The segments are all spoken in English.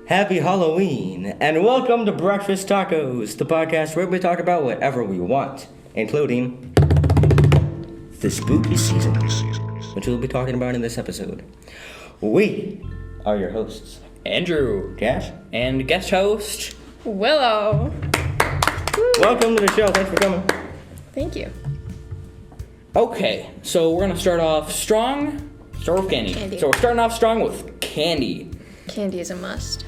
Happy Halloween, and welcome to Breakfast Talkos, the podcast where we talk about whatever we want, including the spooky season, which we'll be talking about in this episode. We are your hosts, Andrew, Cash, and guest host, Willow. Welcome to the show. Thanks for coming. Thank you. Okay, so we're gonna start off strong. Start with candy. So we're starting off strong with candy. Candy is a must.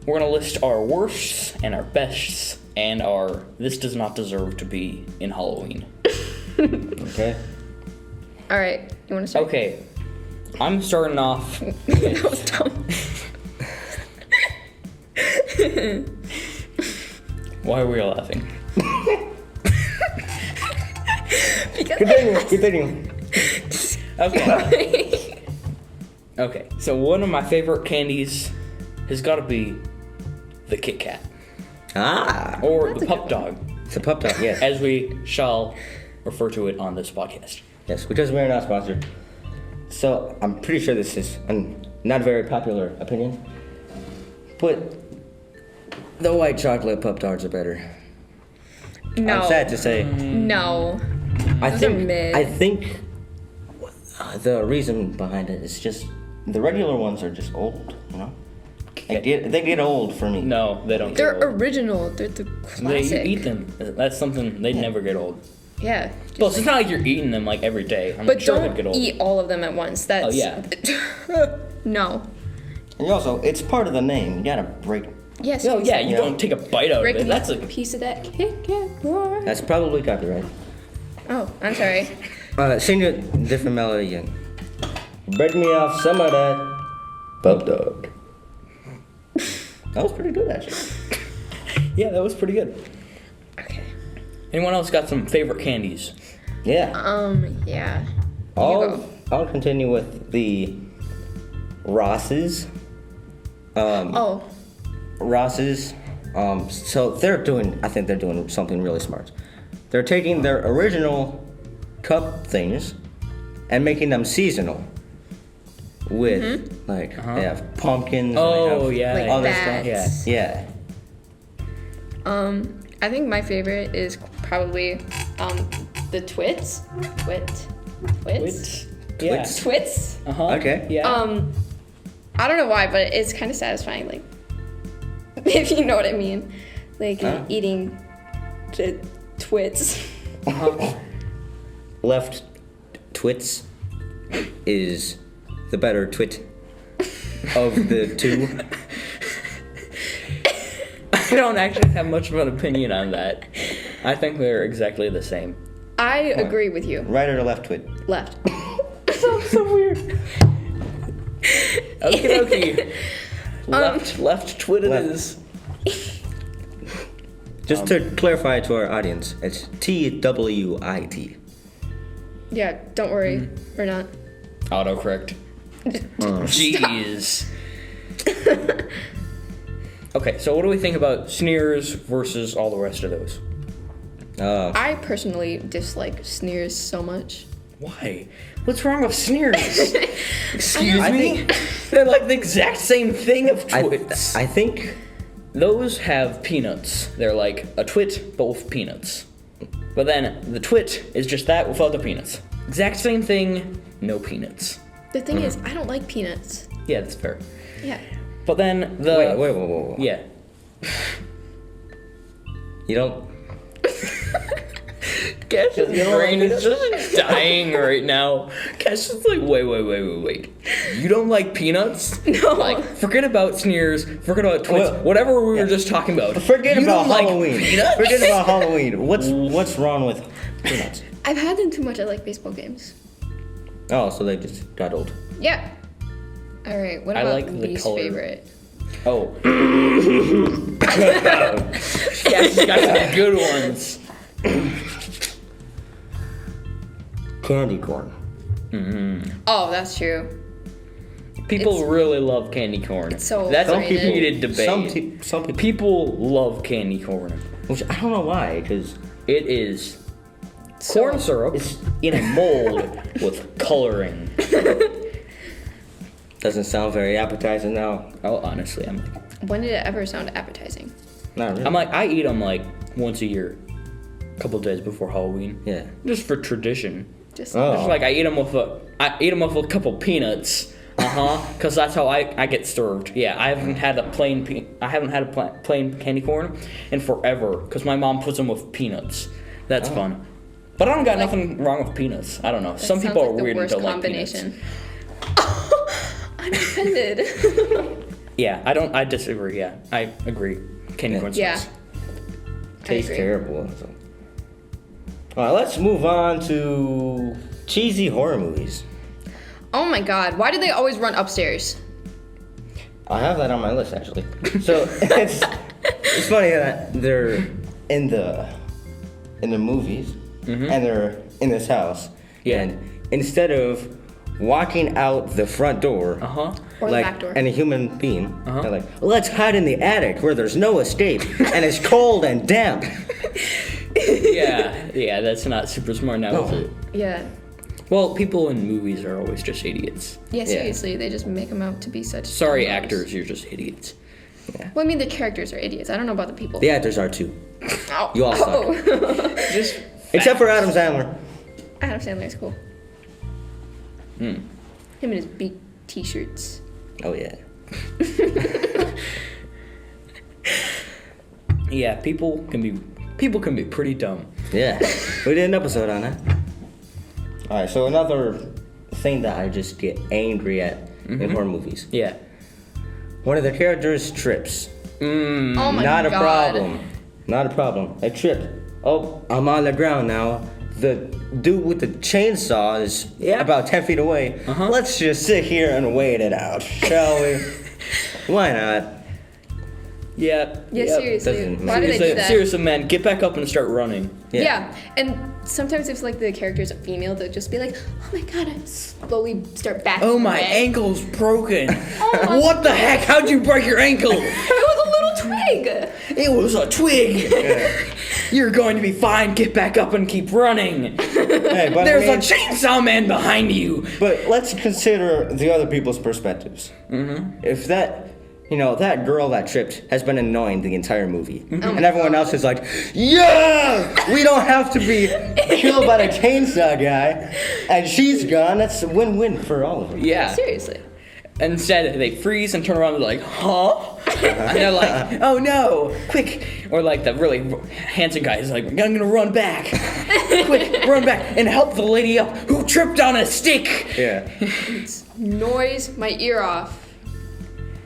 We're gonna list our worsts and our bests and our this does not deserve to be in Halloween. Okay. All right, you want to start? Okay, I'm starting off. That was dumb. Why are we all laughing? Continue. Okay. Okay, so one of my favorite candies has got to be the Kit Kat. Or the Pup Dog. It's a pup dog, yes. As we shall refer to it on this podcast. Yes, because we're not sponsored. So, I'm pretty sure this is a not very popular opinion, but the white chocolate pup dogs are better. No. I'm sad to say. No. I Those are mid. think the reason behind it is just the regular ones are just old, you know? They get old for me. No, they don't They're get old. original. They're the classic. You eat them. That's something they'd never get old. Yeah. Plus, it's not like you're eating them like every day. I'm But sure don't they'd get old. eat all of them at once. That's. Oh, yeah. No. And also, it's part of the name. You gotta break. Yes. Oh, yeah, you Yeah. don't take a bite out Break of it. me That's a a... piece of that Kit Kat bar. That's probably copyright. Oh, I'm sorry. Sing a different melody again. Break me off some of that pup dog. That was pretty good, actually. Yeah, that was pretty good. Okay. Anyone else got some favorite candies? Yeah. Yeah. I'll continue with the Ross's. Ross's. So I think they're doing something really smart. They're taking their original cup things and making them seasonal. With they have pumpkins. Oh, and they have yeah. Like other that. stuff. Yeah. I think my favorite is probably the Twits. Twits. Yeah. Twits. Uh-huh. Okay. Yeah. I don't know why, but it's kind of satisfying. Like, if you know what I mean, like eating the Twits. Left twits is the better twit of the two. I don't actually have much of an opinion on that. I think they're exactly the same. I agree with you. Right or left twit? Left. Sounds so weird. Okay. Left twit it is. Just to clarify to our audience, it's TWIT. Yeah, don't worry. We're not. Autocorrect. Jeez. Okay, so what do we think about sneers versus all the rest of those? I personally dislike sneers so much. Why? What's wrong with sneers? Excuse I me? They're like the exact same thing of twits. I think Those have peanuts. They're like a twit, but with peanuts. But then the twit is just that without the peanuts. Exact same thing, no peanuts. The thing is, I don't like peanuts. Yeah, that's fair. Yeah. But then the... Wait. Yeah. You don't. Cash's brain is just dying right now. Cash is like, wait. You don't like peanuts? No. Like, forget about sneers, forget about twits, whatever we were just talking about. Forget You about don't like Halloween. peanuts? Forget about Halloween. What's wrong with peanuts? I've had them too much. I like baseball games. Oh, so they just got old. Yeah. All right. What I about like the least color. favorite? Oh. Yeah, you got some good ones. Candy corn. Oh, that's true. People really love candy corn. It's so That's a overrated. heated debate. Some people. People love candy corn. Which I don't know why, because It is corn syrup it's- in a mold with coloring. Doesn't sound very appetizing now. Oh, honestly, I'm like, When did it ever sound appetizing? Not really. I'm like, I eat them like once a year, a couple of days before Halloween. Yeah. Just for tradition. Just Oh. Just like I eat them with a couple peanuts. Because that's how I get served. Yeah, I haven't had a plain candy corn in forever. Because my mom puts them with peanuts. That's fun. But I don't got nothing wrong with peanuts. I don't know. That Some sounds people are like the weird and worst don't like combination. peanuts. I'm offended. Yeah, I disagree. Yeah, I agree. Candy corn Yeah. sucks. Tastes agree. terrible. So. All right, let's move on to cheesy horror movies. Oh my god, why do they always run upstairs? I have that on my list actually. So it's funny that they're in the movies and they're in this house. Yeah. And instead of walking out the front door, Or the like back door. any human being, they're like, let's hide in the attic where there's no escape and it's cold and damp. Yeah, that's not super smart now, is it? Yeah. Well, people in movies are always just idiots. Yeah, seriously, they just make them out to be such. Sorry, dumb actors, you're just idiots. Well, I mean, the characters are idiots. I don't know about the people. The actors are too. Oh. You all suck. Oh. Just Except for Adam Sandler. Adam Sandler's cool. Him and his big t-shirts. Oh yeah. yeah, people can be pretty dumb. Yeah. We did an episode on that. Alright, so another thing that I just get angry at in horror movies. Yeah. One of the characters trips. Oh my Not god. a problem. Not a problem. I tripped. Oh, I'm on the ground now. The dude with the chainsaw is about 10 feet away. Let's just sit here and wait it out, shall we? Why not? Yeah. Yeah, seriously. doesn't Why do they do that? Seriously, man, get back up and start running. Yeah. And sometimes if like the character's a female, they'll just be like, "Oh my god," and slowly start backing Oh, my away. ankle's broken. my What the heck? How'd you break your ankle? It was a little twig. It was a twig. You're going to be fine. Get back up and keep running. Hey, but There's I mean, a chainsaw man behind you. But let's consider the other people's perspectives. If that girl that tripped has been annoying the entire movie, and everyone else is like, yeah, we don't have to be killed by the chainsaw guy, and she's gone. That's a win-win for all of them. Yeah. Seriously. Instead, they freeze and turn around and they're like, huh? And they're like, oh no, quick. Or like the really handsome guy is like, I'm gonna run back. Quick, run back and help the lady up who tripped on a stick. Yeah. Noise my ear off.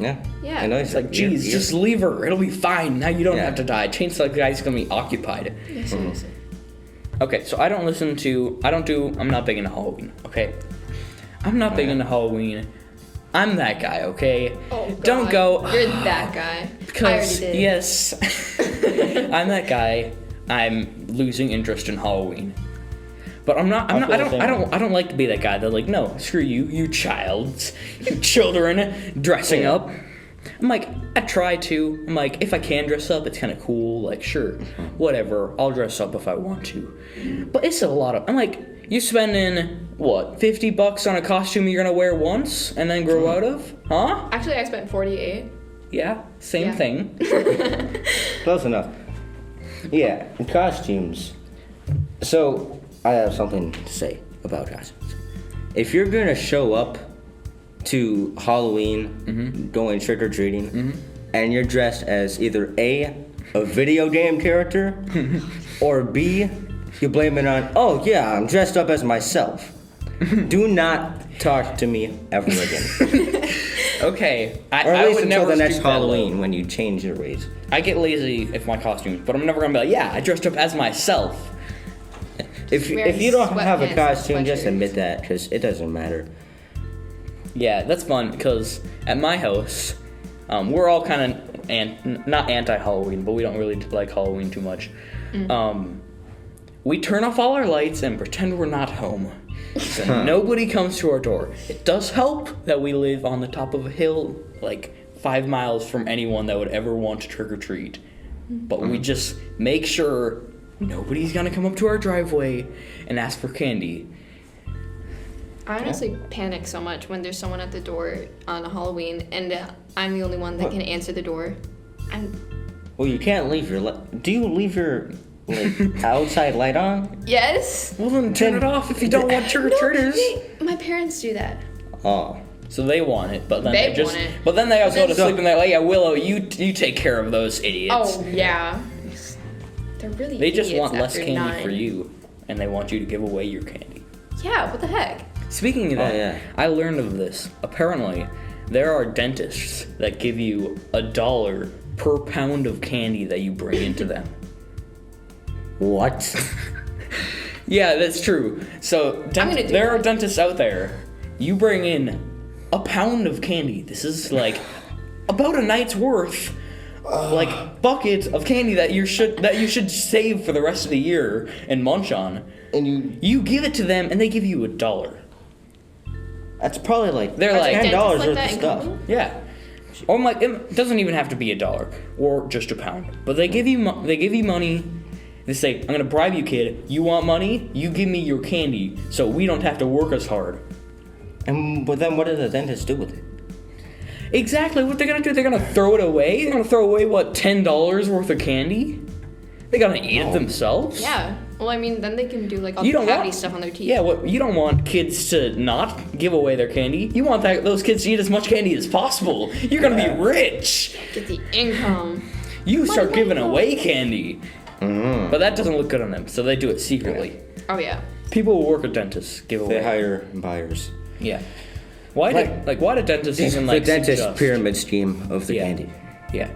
Yeah. Yeah. I know. It's like, geez, just leave her. It'll be fine. Now you don't have to die. Chainsaw guy's gonna be occupied. Yeah, seriously. Okay, so I'm not big into Halloween, okay? I'm not big into Halloween. I'm that guy, okay? Oh, God. Don't go. You're that guy. I already Because did. yes, I'm that guy. I'm losing interest in Halloween. But I don't like to be that guy that like, no, screw you, you children dressing up. I'm like, I try to. I'm like, if I can dress up, it's kind of cool. Like, sure, whatever. I'll dress up if I want to. But it's a lot of. I'm like, you spending what, $50 on a costume you're gonna wear once and then grow out of? Huh? Actually, I spent 48. Yeah, same Yeah. thing. Close enough. Yeah, costumes. So, I have something to say about costumes. If you're gonna show up to Halloween, going trick-or-treating, and you're dressed as either A, a video game character, or B, you blame it on, oh yeah, I'm dressed up as myself. Do not talk to me ever again. Okay, Or at I least would until never the next stoop that low. Halloween when you change your ways. I get lazy if my costumes, but I'm never gonna be like, yeah, I dressed up as myself. If Wearing you don't have a sweatpants and costume, just sweatshirts. admit that, because it doesn't matter. Yeah, that's fun because at my house, we're all kind of not anti-Halloween, but we don't really like Halloween too much. We turn off all our lights and pretend we're not home, so nobody comes to our door. It does help that we live on the top of a hill, like 5 miles from anyone that would ever want to trick or treat. But we just make sure nobody's gonna come up to our driveway and ask for candy. I honestly panic so much when there's someone at the door on Halloween and I'm the only one that can answer the door. Well, you can't leave your do you leave your outside light on? Yes. Well, then turn it off if you don't want trick-or-treaters. My parents do that. Oh. So they want it, but then They they just... want it. But then they also go to So- sleep and they're like, yeah, Willow, you take care of those idiots. Oh, yeah. They're really They just idiots want less after candy 9. for you, and they want you to give away your candy. Yeah, what the heck? Speaking of that, yeah. I learned of this. Apparently, there are dentists that give you $1 per pound of candy that you bring into them. What? Yeah, that's true. So gonna do there are that. dentists out there. You bring in a pound of candy. This is like about a night's worth, like buckets of candy that you should save for the rest of the year and munch on. And You give it to them, and they give you $1. that's probably like They're like Dentists $10 like worth that of in stuff. Cumberland? Yeah. Or like it doesn't even have to be $1 or just a pound, but they give you money. They say, "I'm gonna bribe you, kid. You want money? You give me your candy, so we don't have to work as hard." But then what does the dentist do with it? Exactly what they're gonna do. They're gonna throw it away. They're gonna throw away what, $10 worth of candy? They're gonna eat it themselves. Yeah. Well, I mean, then they can do like all You the don't cavity want- stuff on their teeth. Yeah, what you don't want kids to not give away their candy. You want those kids to eat as much candy as possible. You're gonna be rich. Get the income. You start money, giving money. away candy. But that doesn't look good on them, so they do it secretly. Oh, yeah. People who work at dentists give away. They hire buyers. Yeah. Why do dentists even the dentist suggest- pyramid scheme of the Yeah. candy. Yeah.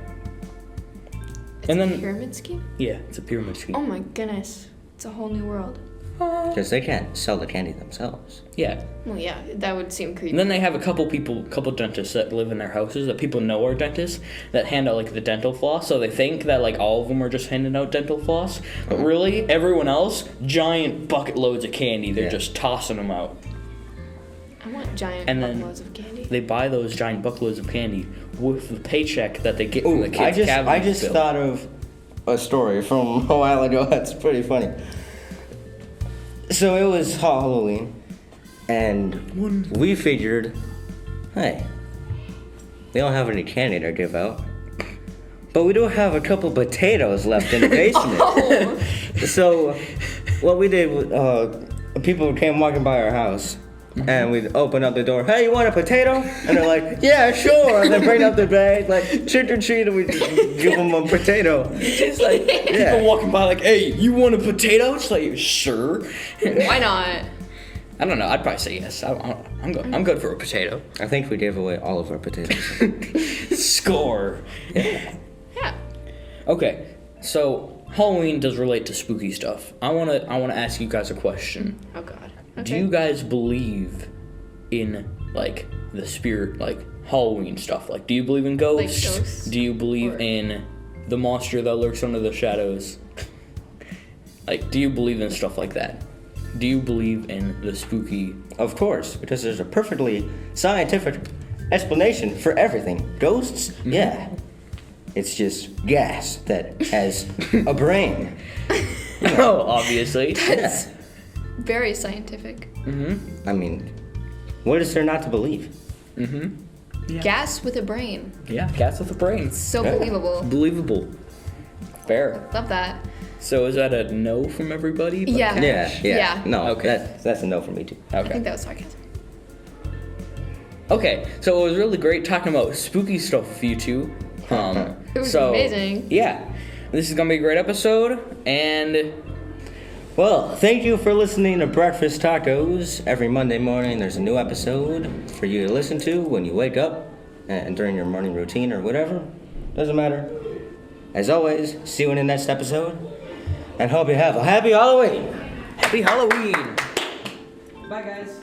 It's And a then- pyramid scheme? Yeah, it's a pyramid scheme. Oh my goodness. It's a whole new world. Because they can't sell the candy themselves. Yeah. Well, yeah, that would seem creepy. And then they have a couple dentists that live in their houses that people know are dentists that hand out like the dental floss. So they think that like all of them are just handing out dental floss, but really everyone else, giant bucket loads of candy. They're Yeah. just tossing them out. I want giant And then- buckloads of candy. They buy those giant buckloads of candy with the paycheck that they get from the kids' I cavity just bill. thought of a story from a while ago that's pretty funny. So it was Halloween, and we figured, hey, we don't have any candy to give out, but we do have a couple potatoes left in the basement. So what we did was, people came walking by our house, and we'd open up the door. Hey, you want a potato? And they're like, yeah, sure. And they bring up their bag, like trick or treat, and we give them a potato. It's like Yeah. people walking by like, hey, you want a potato? It's like, sure. Why not? I don't know. I'd probably say yes. I'm good for a potato. I think we gave away all of our potatoes. Score. Yeah. Okay, so Halloween does relate to spooky stuff. I wanna ask you guys a question. Oh, God. Do Okay. you guys believe in like the spirit, like Halloween stuff? Like, do you believe in ghosts? Like ghosts? Do you believe Or- in the monster that lurks under the shadows? Like, do you believe in stuff like that? Do you believe in the spooky? Of course, because there's a perfectly scientific explanation for everything. Ghosts? Yeah. It's just gas that has a brain. Oh, obviously. That's very scientific. I mean, what is there not to believe? Yeah. Gas with a brain. Yeah, cats with a brain. So Yeah. believable. Believable. Fair. Love that. So is that a no from everybody? but Yeah. Cash? Yeah. No, Okay. that's a no for me too. I Okay. think that was sarcasm. Okay, so it was really great talking about spooky stuff with you two. It was so, amazing. Yeah, this is gonna be a great episode, and Well, thank you for listening to Breakfast Talkos. Every Monday morning, there's a new episode for you to listen to when you wake up and during your morning routine or whatever. Doesn't matter. As always, see you in the next episode, and hope you have a happy Halloween. happy Halloween! Bye, guys.